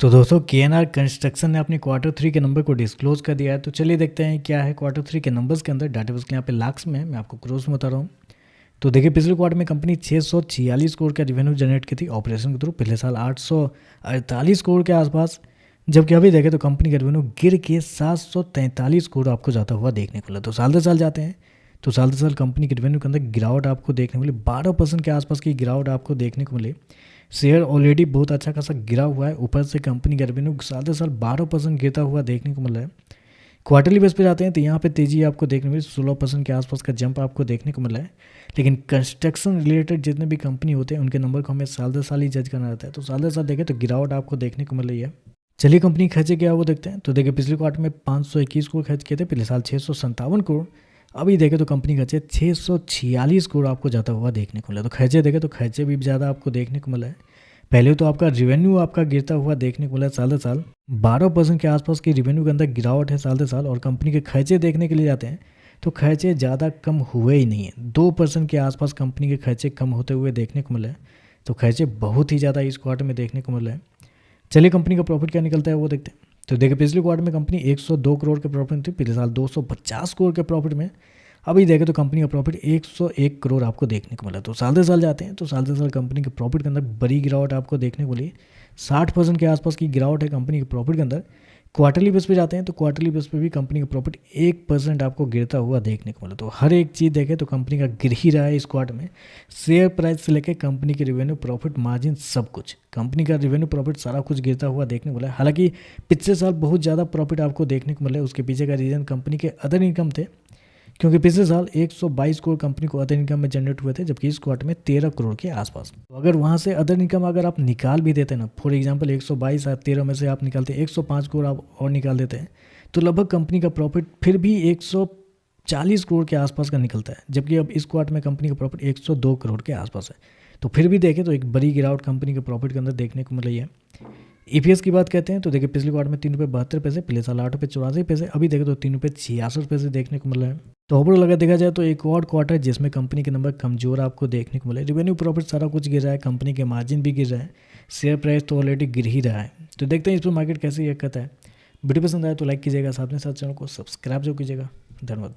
तो दोस्तों KNR construction ने अपने क्वार्टर थ्री के नंबर को डिस्क्लोज कर दिया है। तो चलिए देखते हैं क्या है क्वार्टर थ्री के नंबर्स के अंदर। डाटा बेस के यहाँ पे लाख्स में है, मैं आपको क्रोस में बता रहा हूँ। तो देखिए पिछले क्वार्टर में कंपनी 646 करोड़ का रेवेन्यू जनरेट की थी ऑपरेशन के थ्रू। पिछले साल 848 करोड़ के आसपास, जबकि अभी देखें तो कंपनी का रेवेन्यू गिर के 743 करोड़ आपको जाता हुआ देखने को मिला। तो साल दर साल जाते हैं तो साल दर साल कंपनी के रेवेन्यू के अंदर गिरावट आपको देखने को मिली। 12% के आसपास की गिरावट आपको देखने को मिली। शेयर ऑलरेडी बहुत अच्छा खासा गिरा हुआ है, ऊपर से कंपनी का रेवेन्यू साल दर साल 12% गिरता हुआ देखने को मिल रहा है। क्वार्टरली बेस पे जाते हैं तो यहाँ पे तेजी आपको देखने को मिली, 16% के आसपास का जंप आपको देखने को मिला है। लेकिन कंस्ट्रक्शन रिलेटेड जितने भी कंपनी होते हैं उनके नंबर को हमें साल दर साल ही जज करना रहता है। तो साल दर साल देखें तो गिरावट आपको देखने को मिल रही है। चलिए कंपनी खर्चे क्या है वो देखते हैं। तो देखिए पिछले क्वार्टर में 521 करोड़ खर्च किए थे, पिछले साल 657 करोड़। अभी देखें तो कंपनी खर्चे 646 करोड़ आपको जाता हुआ देखने को मिला। तो खर्चे देखें तो खर्चे भी ज़्यादा आपको देखने को मिला है। पहले तो आपका रिवेन्यू आपका गिरता हुआ देखने को मिला साल दर साल, 12% के आसपास की रिवेन्यू के अंदर गिरावट है साल दर साल। और कंपनी के खर्चे देखने के लिए जाते हैं तो खर्चे ज़्यादा कम हुए ही नहीं है, 2% के आसपास कंपनी के खर्चे कम होते हुए देखने को मिले। तो खर्चे बहुत ही ज़्यादा इस क्वार्टर में देखने को मिल रहे हैं। चलिए कंपनी का प्रॉफिट क्या निकलता है वो देखते हैं। तो देखिए पिछले क्वार्टर में कंपनी 102 करोड़ के प्रॉफिट में थी, पिछले साल 250 करोड़ के प्रॉफिट में। अभी देखें तो कंपनी का प्रॉफिट 101 करोड़ आपको देखने को मिला। तो साल दर साल जाते हैं तो साल दर साल कंपनी के प्रॉफिट के अंदर बड़ी गिरावट आपको देखने को मिली। 60% के आसपास की गिरावट है कंपनी के प्रॉफिट के अंदर। क्वार्टरली बेस पे जाते हैं तो क्वार्टरली बेस पे भी कंपनी का प्रॉफिट 1% आपको गिरता हुआ देखने को मिला। तो हर एक चीज़ देखें तो कंपनी का गिर ही रहा है इस क्वार्टर में। शेयर प्राइस से लेकर कंपनी की रेवेन्यू, प्रॉफिट मार्जिन, सब कुछ कंपनी का रेवेन्यू, प्रॉफिट सारा कुछ गिरता हुआ देखने को मिला। हालांकि पिछले साल बहुत ज़्यादा प्रॉफिट आपको देखने को मिला। उसके पीछे का रीज़न कंपनी के अदर इनकम थे, क्योंकि पिछले साल 122 करोड़ कंपनी को अदर इनकम में जनरेट हुए थे, जबकि इस क्वार्टर में 13 करोड़ के आसपास। तो अगर वहाँ से अदर इनकम अगर आप निकाल भी देते ना, फॉर एग्जांपल 122 और 13 में से आप निकालते 105 करोड़ आप और निकाल देते हैं, तो लगभग कंपनी का प्रॉफिट फिर भी 140 करोड़ के आसपास का निकलता है। जबकि अब इस क्वार्टर में कंपनी का प्रॉफिट 102 करोड़ के आसपास है। तो फिर भी देखें तो एक बड़ी गिरावट कंपनी के प्रॉफिट के अंदर देखने को मिल रही है। ईपीएस की बात कहते हैं तो देखिए पिछले क्वार्टर में 3 रुपये 72 पैसे, पिछले साल 8 रुपये 84 पैसे। अभी देखें तो 3 रुपये 66 पैसे देखने को मिल रहा है। तो ओवरऑल अगर देखा जाए तो एक और क्वार्टर जिसमें कंपनी के नंबर कमजोर आपको देखने को मिले। रेवेन्यू, प्रॉफिट सारा कुछ गिर रहा है, कंपनी के मार्जिन भी गिर रहा है, शेयर प्राइस तो ऑलरेडी गिर ही रहा है। तो देखते हैं इस पर मार्केट कैसे रिएक्ट करता है। वीडियो पसंद आया तो लाइक कीजिएगा, साथ में साथ चैनल को सब्सक्राइब जरूर कीजिएगा। धन्यवाद।